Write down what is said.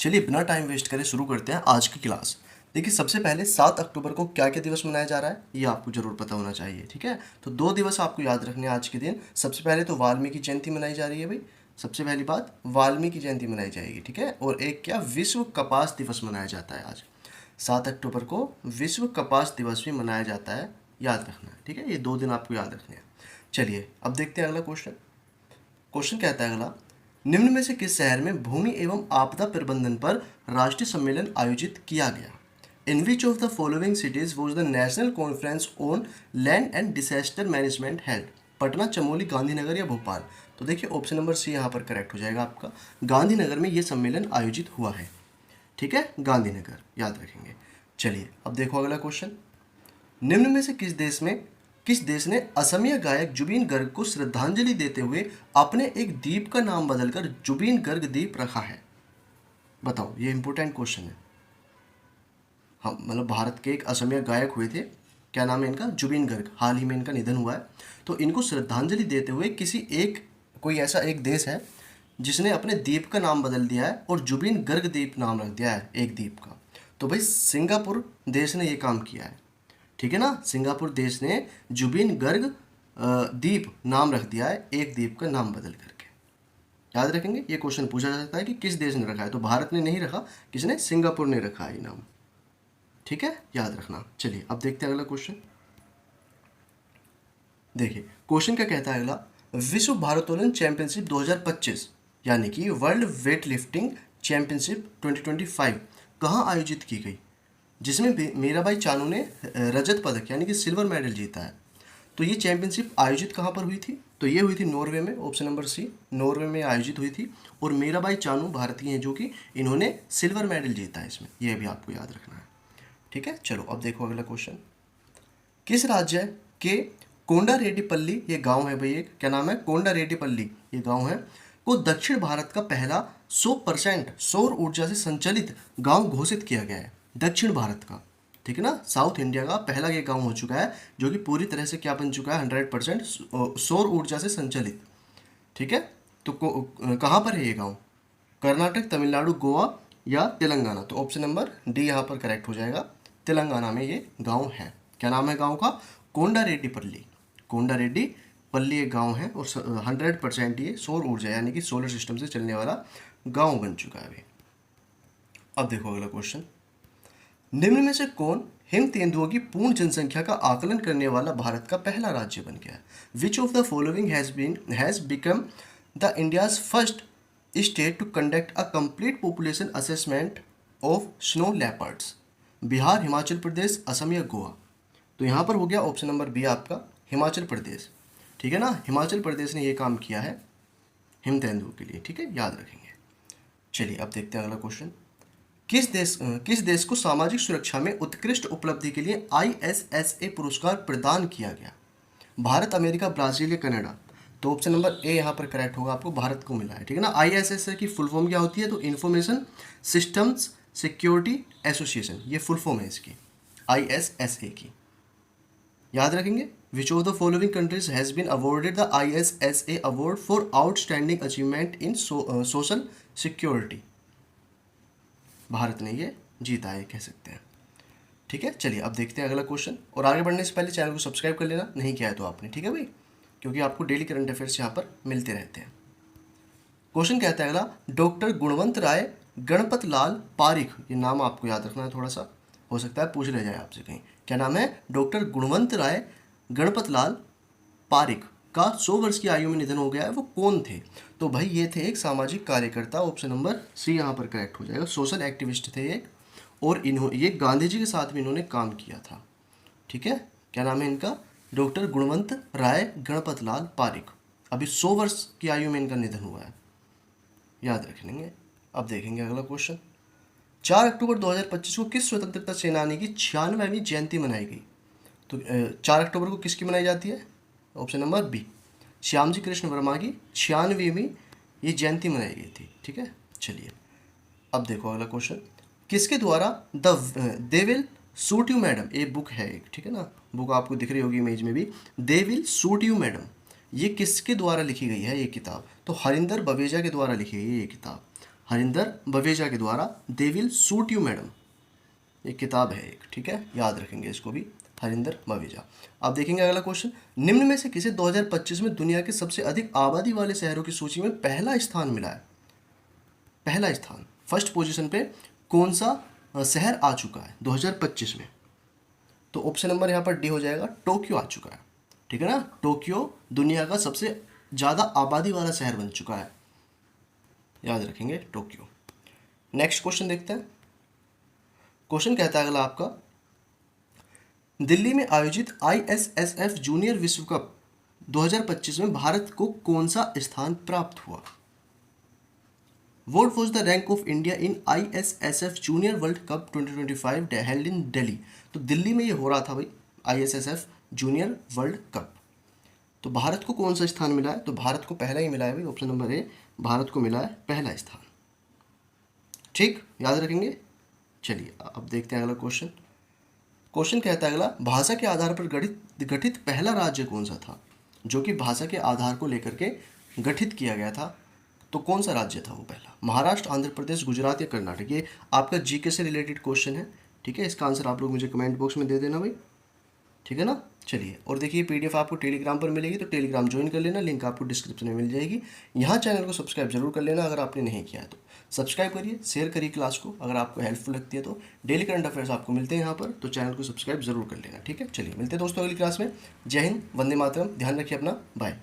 चलिए बिना time waste करे शुरू करते हैं आज की क्लास। देखिए सबसे पहले 7 अक्टूबर को क्या क्या दिवस मनाया जा रहा है ये आपको जरूर पता होना चाहिए। ठीक है, तो 2 दिवस आपको याद रखने हैं आज के दिन। सबसे पहले तो वाल्मीकि जयंती मनाई जा रही है भाई। सबसे पहली बात वाल्मीकि जयंती मनाई जाएगी। ठीक है, और एक क्या विश्व कपास दिवस मनाया जाता है आज 7 अक्टूबर को। विश्व कपास दिवस भी मनाया जाता है, याद रखना है। ठीक है, ये 2 दिन आपको याद रखने हैं। चलिए अब देखते हैं अगला क्वेश्चन। क्वेश्चन कहता है अगला, निम्न में से किस शहर में भूमि एवं आपदा प्रबंधन पर राष्ट्रीय सम्मेलन आयोजित किया गया? In which of the following cities was the national conference on land and disaster management held? Patna, Chamoli, Gandhinagar या भोपाल? तो देखिए ऑप्शन नंबर सी यहाँ पर करेक्ट हो जाएगा आपका। गांधीनगर में ये सम्मेलन आयोजित हुआ है। ठीक है, गांधीनगर याद रखेंगे। चलिए अब देखो अगला क्वेश्चन। निम्न में से किस देश ने असमिया गायक जुबीन गर्ग को श्रद्धांजलि देते हुए अपने एक द्वीप का नाम बदलकर जुबीन गर्ग द्वीप रखा है? बताओ, ये इंपॉर्टेंट क्वेश्चन है। हम मतलब भारत के एक असमिया गायक हुए थे, क्या नाम है इनका? जुबीन गर्ग। हाल ही में इनका निधन हुआ है। तो इनको श्रद्धांजलि देते हुए कोई ऐसा एक देश है जिसने अपने द्वीप का नाम बदल दिया है और जुबीन गर्ग द्वीप नाम रख दिया है एक द्वीप का। तो भाई सिंगापुर देश ने ये काम किया है। ठीक है ना, सिंगापुर देश ने जुबीन गर्ग द्वीप नाम रख दिया है एक द्वीप का नाम बदल करके। याद रखेंगे, ये क्वेश्चन पूछा जा सकता है कि किस देश ने रखा है। तो भारत ने नहीं रखा, किसने? सिंगापुर ने रखा है ये नाम। ठीक है, याद रखना। चलिए अब देखते हैं अगला क्वेश्चन। देखिए क्वेश्चन क्या कहता है अगला, विश्व भारोत्तोलन चैंपियनशिप 2025 यानी कि वर्ल्ड वेट लिफ्टिंग चैंपियनशिप 2025 कहाँ आयोजित की गई, जिसमें मीराबाई चानू ने रजत पदक यानी कि सिल्वर मेडल जीता है? तो ये चैंपियनशिप आयोजित कहाँ पर हुई थी? तो ये हुई थी नॉर्वे में। ऑप्शन नंबर सी, नॉर्वे में आयोजित हुई थी। और मीराबाई चानू भारतीय हैं जो कि इन्होंने सिल्वर मेडल जीता है इसमें, ये भी आपको याद रखना है। ठीक है, चलो अब देखो अगला क्वेश्चन। किस राज्य के कोंडारेड्डीपल्ली, ये गांव है भाई एक, क्या नाम है? कोंडारेड्डीपल्ली ये गांव है, को दक्षिण भारत का पहला 100% सौर ऊर्जा से संचालित गांव घोषित किया गया है? दक्षिण भारत का, ठीक है ना, साउथ इंडिया का पहला ये गांव हो चुका है जो कि पूरी तरह से क्या बन चुका है? 100% सौर ऊर्जा से संचालित। ठीक है, तो कहाँ पर है ये गांव? कर्नाटक, तमिलनाडु, गोवा या तेलंगाना? तो ऑप्शन नंबर डी यहाँ पर करेक्ट हो जाएगा। तेलंगाना में ये गांव है। क्या नाम है गांव का? कोंडारेड्डीपल्ली। कोंडारेड्डीपल्ली एक गांव है और 100% ये सौर ऊर्जा यानी कि सोलर सिस्टम से चलने वाला गांव बन चुका है अभी। अब देखो अगला क्वेश्चन। निम्न में से कौन हिम तेंदुओं की पूर्ण जनसंख्या का आकलन करने वाला भारत का पहला राज्य बन गया है? Which of the following has become the India's first state to conduct a complete population assessment of snow leopards? Bihar, Himachal Pradesh, Assam या गोवा? तो यहाँ पर हो गया ऑप्शन नंबर बी आपका, हिमाचल प्रदेश। ठीक है ना, हिमाचल प्रदेश ने ये काम किया है हिम तेंदुओं के लिए। ठीक है, याद रखेंगे। चलिए अब देखते हैं अगला क्वेश्चन। किस देश को सामाजिक सुरक्षा में उत्कृष्ट उपलब्धि के लिए ISSA पुरस्कार प्रदान किया गया? भारत, अमेरिका, ब्राजील या कनाडा? तो ऑप्शन नंबर ए यहाँ पर करेक्ट होगा, आपको भारत को मिला है। ठीक है ना, ISSA की फुल फॉर्म क्या होती है? तो इंफॉर्मेशन सिस्टम्स सिक्योरिटी एसोसिएशन, ये फुल फॉर्म है इसकी, ISSA की। याद रखेंगे। Which of the following countries has been awarded the ISSA award for outstanding achievement in social security? Bharat ने ये जीता है कह सकते हैं। ठीक है, चलिए अब देखते हैं अगला क्वेश्चन। और आगे बढ़ने से पहले चैनल को सब्सक्राइब कर लेना, नहीं किया है तो आपने। ठीक है भाई, क्योंकि आपको डेली करंट अफेयर्स यहाँ पर मिलते रहते हैं। क्वेश्चन कहता है अगला, डॉक्टर गुणवंत राय गणपत लाल पारिख, ये नाम आपको याद रखना है, थोड़ा सा हो सकता है पूछ ले जाए आपसे कहीं। क्या नाम है? डॉक्टर गुणवंत राय गणपत लाल पारिख का 100 वर्ष की आयु में निधन हो गया है। वो कौन थे? तो भाई ये थे एक सामाजिक कार्यकर्ता। ऑप्शन नंबर सी यहाँ पर करेक्ट हो जाएगा। सोशल एक्टिविस्ट थे एक, और ये गांधी जी के साथ भी इन्होंने काम किया था। ठीक है, क्या नाम है इनका? डॉक्टर गुणवंत राय गणपत लाल पारिख। अभी 100 वर्ष की आयु में इनका निधन हुआ है, याद रख लेंगे। अब देखेंगे अगला क्वेश्चन। 4 अक्टूबर 2025 को किस स्वतंत्रता सेनानी की 96वीं जयंती मनाई गई? तो 4 अक्टूबर को किसकी मनाई जाती है? Option number B, Shyamji Krishna Varma की 96वीं ये जयंती मनाई गई थी। ठीक है, चलिए अब देखो अगला क्वेश्चन। किसके द्वारा they will suit you madam, ये बुक है एक, ठीक है ना, बुक आपको दिख रही होगी इमेज में भी, they will suit you madam, ये किसके द्वारा लिखी गई है ये किताब? तो हरिंदर बवेजा के द्वारा लिखी गई है ये किताब। हरिंदर बवेजा के द्वारा they will suit you madam, एक किताब है एक, ठीक है, याद रखेंगे इसको भी, हरिंदर बवेजा। अब देखेंगे अगला क्वेश्चन, निम्न में से किसे 2025 में दुनिया के सबसे अधिक आबादी वाले शहरों की सूची में पहला स्थान मिला है? पहला स्थान, फर्स्ट पोजीशन पे कौन सा शहर आ चुका है 2025 में? तो ऑप्शन नंबर यहाँ पर डी हो जाएगा, टोक्यो आ चुका है, ठीक है ना। टोक्यो दुनिया का सबसे ज़्यादा आबादी वाला शहर बन चुका है, याद रखेंगे टोक्यो। नेक्स्ट क्वेश्चन देखते हैं। क्वेश्चन कहता है अगला आपका, दिल्ली में आयोजित ISSF जूनियर विश्व कप 2025 में भारत को कौन सा स्थान प्राप्त हुआ? What was the rank of India in ISSF junior world cup 2025 held in Delhi? तो दिल्ली में ये हो रहा था भाई ISSF जूनियर वर्ल्ड कप। तो भारत को कौन सा स्थान मिला है? तो भारत को पहला ही मिला है भाई, ऑप्शन नंबर ए, भारत को मिला है पहला स्थान, ठीक, याद रखेंगे। चलिए अब देखते हैं अगला क्वेश्चन। क्वेश्चन कहता है अगला, भाषा के आधार पर गठित पहला राज्य कौन सा था? जो कि भाषा के आधार को लेकर के गठित किया गया था, तो कौन सा राज्य था वो पहला? महाराष्ट्र, आंध्र प्रदेश, गुजरात या कर्नाटक? ये आपका जीके से रिलेटेड क्वेश्चन है, ठीक है। इसका आंसर आप लोग मुझे कमेंट बॉक्स में दे देना भाई, ठीक है ना। चलिए, और देखिए PDF आपको टेलीग्राम पर मिलेगी, तो टेलीग्राम ज्वाइन कर लेना, लिंक आपको डिस्क्रिप्शन में मिल जाएगी। यहाँ चैनल को सब्सक्राइब जरूर कर लेना अगर आपने नहीं किया है तो। सब्सक्राइब करिए, शेयर करिए क्लास को अगर आपको हेल्पफुल लगती है तो। डेली करंट अफेयर्स आपको मिलते हैं यहाँ पर, तो चैनल को सब्सक्राइब जरूर कर लेना, ठीक है। चलिए मिलते हैं दोस्तों अगली क्लास में। जय हिंद, वंदे मातरम, ध्यान रखिए अपना, बाय।